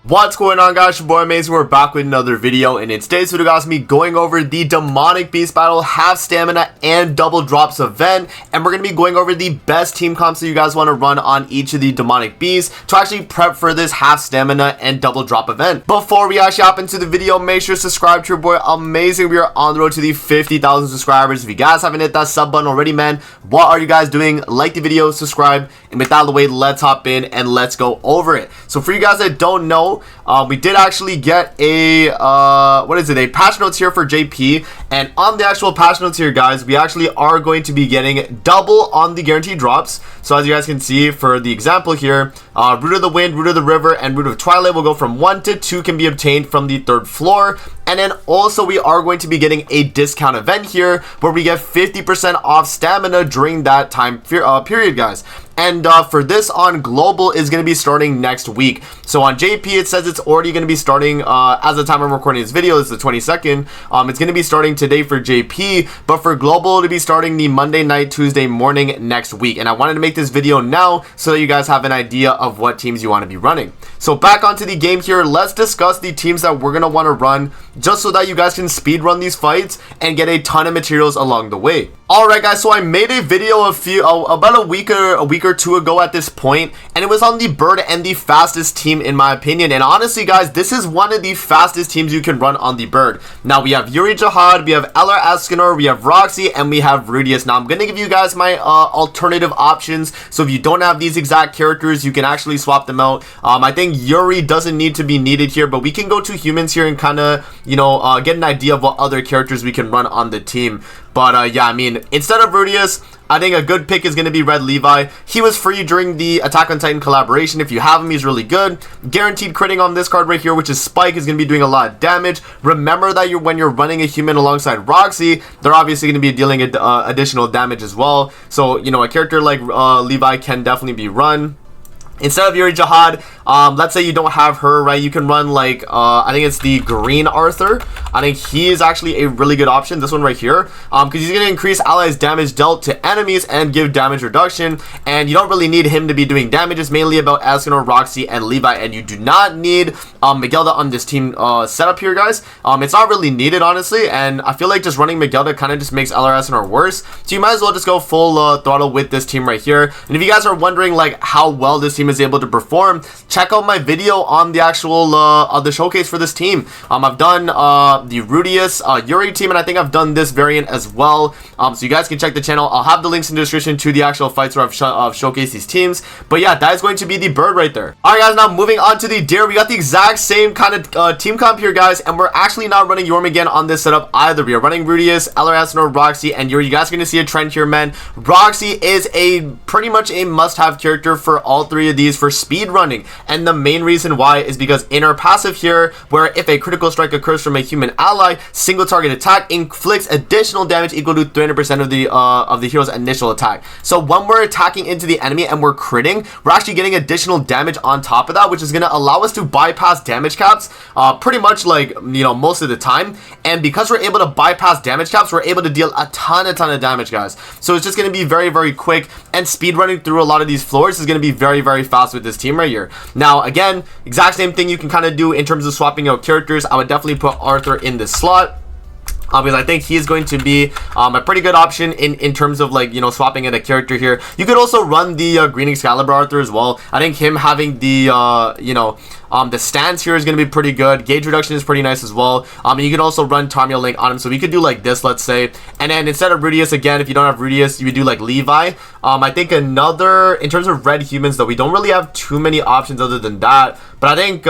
What's going on, guys? Your boy Amazing. We're back with another video, and in today's video, guys, me going over the demonic beast battle, half stamina and double drops event, and we're gonna be going over the best team comps that you guys want to run on each of the demonic beasts to actually prep for this half stamina and double drop event. Before we actually hop into the video, make sure to subscribe to your boy Amazing. We are on the road to the 50,000 subscribers. If you guys haven't hit that sub button already, man, what are you guys doing? Like the video, subscribe, and with that out of the way, let's hop in and let's go over it. So for you guys that don't know, we did actually get a a patch notes here for JP, and on the actual patch notes here, guys, we actually are going to be getting double on the guaranteed drops. So as you guys can see, for the example here, Root of the Wind, Root of the River, and Root of Twilight will go from 1 to 2, can be obtained from the 3rd floor. And then also we are going to be getting a discount event here where we get 50% off stamina during that time period, guys. And for this on global is going to be starting next week. So on JP, it says it's already going to be starting as the time I'm recording this video is the 22nd. It's going to be starting today for JP, but for global to be starting the Monday night, Tuesday morning next week. And I wanted to make this video now so that you guys have an idea of what teams you want to be running. So back onto the game here, let's discuss the teams that we're going to want to run just so that you guys can speed run these fights and get a ton of materials along the way. Alright, guys, so I made a video about a week or two ago at this point, and it was on the bird and the fastest team in my opinion. And honestly, guys, this is one of the fastest teams you can run on the bird. Now we have Yuri Jihad, we have Eller Escanor, we have Roxy, and we have Rudius. Now I'm gonna give you guys my alternative options, so if you don't have these exact characters, you can actually swap them out. I think Yuri doesn't need to be needed here, but we can go to humans here and kind of, you know, get an idea of what other characters we can run on the team. But yeah, I mean, instead of Rudius, I think a good pick is going to be Red Levi. He was free during the Attack on Titan collaboration. If you have him, he's really good. Guaranteed critting on this card right here, which is Spike, is going to be doing a lot of damage. Remember that when you're running a human alongside Roxy, they're obviously going to be dealing additional damage as well. So, you know, a character like Levi can definitely be run. Instead of Yuri Jihad, let's say you don't have her, right? You can run like, I think it's the green Arthur. I think he is actually a really good option, this one right here, because he's going to increase allies damage dealt to enemies and give damage reduction. And you don't really need him to be doing damage. It's mainly about Escanor, Roxy, and Levi, and you do not need Miguelda on this team setup here, guys. It's not really needed, honestly, and I feel like just running Miguelda kind of just makes Eller Escanor worse. So you might as well just go full throttle with this team right here. And if you guys are wondering like how well this team is able to perform, check out my video on the actual the showcase for this team. I've done the Rudius Yuri team, and I think I've done this variant as well, so you guys can check the channel. I'll have the links in the description to the actual fights where I've showcased these teams. But yeah, that is going to be the bird right there. Alright, guys, now moving on to the deer. We got the exact same kind of team comp here, guys, and we're actually not running Yorm again on this setup either. We are running Rudius, Eller Escanor, Roxy, and Yuri. You guys are going to see a trend here, man. Roxy is pretty much a must-have character for all three of these for speed running, and the main reason why is because in our passive here, where if a critical strike occurs from a human ally, single target attack inflicts additional damage equal to 300% of the hero's initial attack. So when we're attacking into the enemy and we're critting, we're actually getting additional damage on top of that, which is going to allow us to bypass damage caps pretty much, like, you know, most of the time. And because we're able to bypass damage caps, we're able to deal a ton of damage, guys. So it's just going to be very, very quick, and speed running through a lot of these floors is going to be very, very fast with this team right here. Now again, exact same thing you can kind of do in terms of swapping out characters. I would definitely put Arthur in this slot, because I think he is going to be a pretty good option in terms of, like, you know, swapping in a character here. You could also run the Green Excalibur Arthur as well. I think him having the you know, the stance here is going to be pretty good. Gauge reduction is pretty nice as well. And you can also run Tamio Link on him. So we could do like this, let's say. And then instead of Rudius, again, if you don't have Rudius, you would do like Levi. I think another, in terms of red humans, though, we don't really have too many options other than that. But I think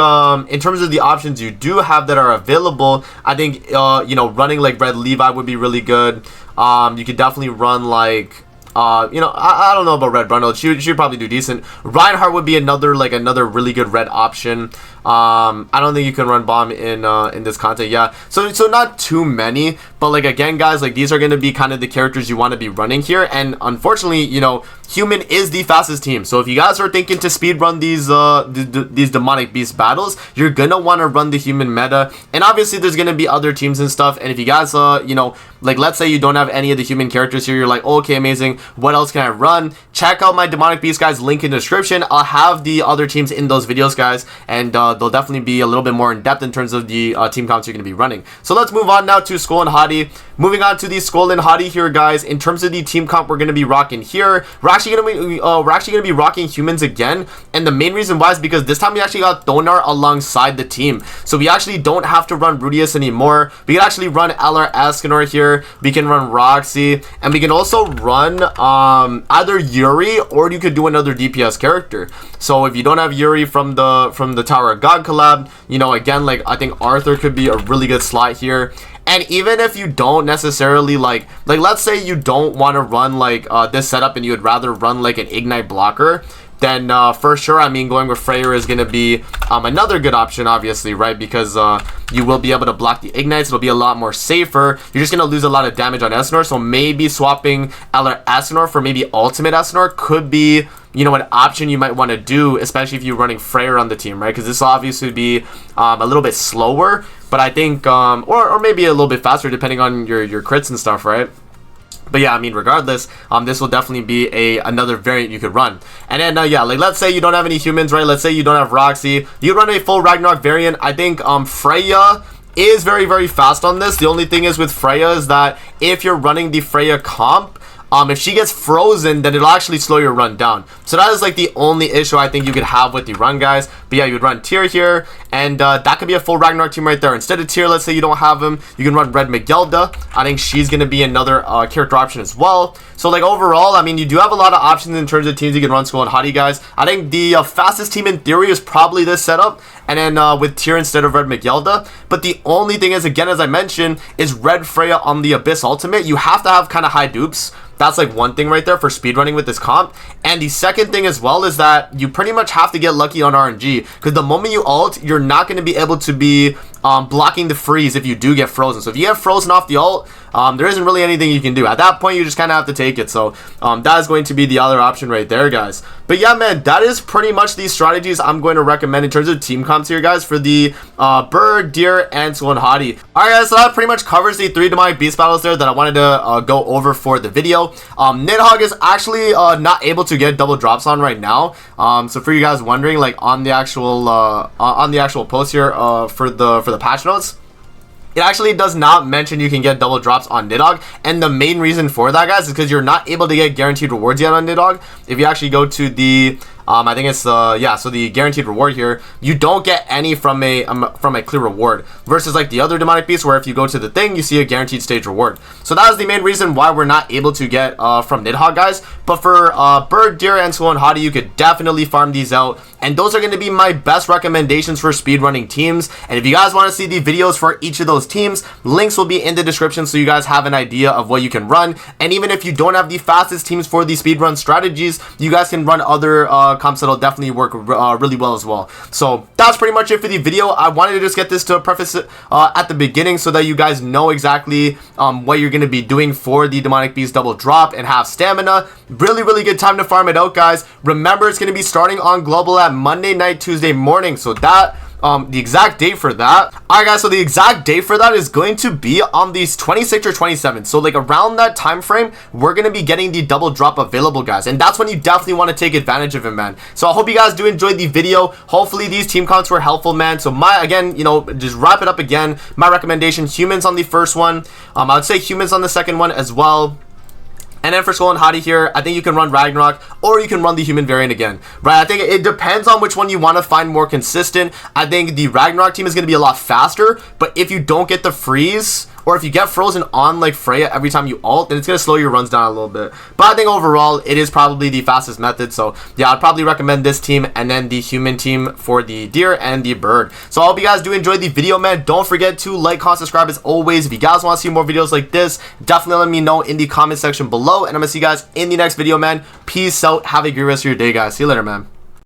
in terms of the options you do have that are available, I think, you know, running like red Levi would be really good. You could definitely run like... you know, I don't know about Red Brundle. She should probably do decent. Reinhardt would be another really good red option. I don't think you can run bomb in this content. Yeah, so not too many, but like, again, guys, like, these are going to be kind of the characters you want to be running here. And unfortunately, you know, human is the fastest team. So if you guys are thinking to speed run these demonic beast battles, you're gonna want to run the human meta. And obviously there's gonna be other teams and stuff, and if you guys you know, like, let's say you don't have any of the human characters here, you're like, oh, okay, amazing, what else can I run? Check out my demonic beast, guys, link in the description. I'll have the other teams in those videos, guys, and they'll definitely be a little bit more in depth in terms of the team comps you're going to be running. So let's move on now to Skull and Hati. Moving on to the Skull and Hati here, guys. In terms of the team comp we're going to be rocking here, we're actually going to be rocking humans again, and the main reason why is because this time we actually got Thonar alongside the team, so we actually don't have to run Rudius anymore. We can actually run LR Escanor here, we can run Roxy, and we can also run either Yuri, or you could do another DPS character. So if you don't have Yuri from the Tower of God collab, you know, again, like I think Arthur could be a really good slot here. And even if you don't necessarily like let's say you don't want to run like this setup and you would rather run like an Ignite blocker, then for sure, I mean, going with Freyr is going to be another good option, obviously, right? Because you will be able to block the Ignites. It'll be a lot more safer. You're just going to lose a lot of damage on Escanor, so maybe swapping LR Escanor for maybe Ultimate Escanor could be, you know, an option you might want to do, especially if you're running Freyr on the team, right? Because this will obviously be a little bit slower, but I think, or maybe a little bit faster depending on your crits and stuff, right? But yeah, I mean, regardless, this will definitely be another variant you could run. And then, yeah, like let's say you don't have any humans, right? Let's say you don't have Roxy. You run a full Ragnarok variant. I think Freya is very, very fast on this. The only thing is with Freya is that if you're running the Freya comp, if she gets frozen, then it'll actually slow your run down. So that is like the only issue I think you could have with the run, guys. But yeah, you would run Tyr here, and that could be a full Ragnarok team right there. Instead of Tyr, let's say you don't have him, you can run Red Miguelda. I think she's going to be another character option as well. So like overall, I mean, you do have a lot of options in terms of teams you can run Skull and Hati, guys. I think the fastest team in theory is probably this setup, and then with Tyr instead of Red Miguelda. But the only thing is, again, as I mentioned, is Red Freya on the Abyss ultimate. You have to have kind of high dupes. That's like one thing right there for speedrunning with this comp. And the second thing as well is that you pretty much have to get lucky on RNG, because the moment you ult, you're not going to be able to be blocking the freeze if you do get frozen. So if you get frozen off the ult, there isn't really anything you can do. At that point, you just kind of have to take it. So that is going to be the other option right there, guys. But yeah, man, that is pretty much the strategies I'm going to recommend in terms of team comps here, guys, for the Bird, Deer, and Skull and Hati. Alright, guys, so that pretty much covers the 3 demonic beast battles there that I wanted to go over for the video. Nidhogg is actually not able to get double drops on right now. So for you guys wondering, like on the actual post here for the patch notes, it actually does not mention you can get double drops on Nidhogg, and the main reason for that, guys, is because you're not able to get guaranteed rewards yet on Nidhogg. If you actually go to the I think it's yeah, so the guaranteed reward here, you don't get any from a clear reward, versus like the other demonic beasts where if you go to the thing, you see a guaranteed stage reward. So that is the main reason why we're not able to get from Nidhogg, guys. But for Bird, Deer, and Skull and Hati, you could definitely farm these out, and those are going to be my best recommendations for speedrunning teams. And if you guys want to see the videos for each of those teams, links will be in the description so you guys have an idea of what you can run. And even if you don't have the fastest teams for the speedrun strategies, you guys can run other comps that'll definitely work really well as well. So that's pretty much it for the video. I wanted to just get this to a preface at the beginning so that you guys know exactly what you're going to be doing for the demonic beast double drop and have stamina. Really good time to farm it out, guys. Remember, it's going to be starting on global at Monday night, Tuesday morning. So that the exact date for that, alright guys, so the exact date for that is going to be on these 26th or 27th. So like around that time frame, we're going to be getting the double drop available, guys, and that's when you definitely want to take advantage of it, man. So I hope you guys do enjoy the video. Hopefully these team counts were helpful, man. So again, you know, just wrap it up again, my recommendation: humans on the first one, I would say humans on the second one as well. And then for Skull and Hati here, I think you can run Ragnarok, or you can run the human variant again, right? I think it depends on which one you want to find more consistent. I think the Ragnarok team is going to be a lot faster, but if you don't get the freeze, or if you get frozen on like Freya every time you ult, then it's going to slow your runs down a little bit. But I think overall, it is probably the fastest method. So yeah, I'd probably recommend this team and then the human team for the deer and the bird. So I hope you guys do enjoy the video, man. Don't forget to like, comment, subscribe as always. If you guys want to see more videos like this, definitely let me know in the comment section below. And I'm going to see you guys in the next video, man. Peace out. Have a great rest of your day, guys. See you later, man.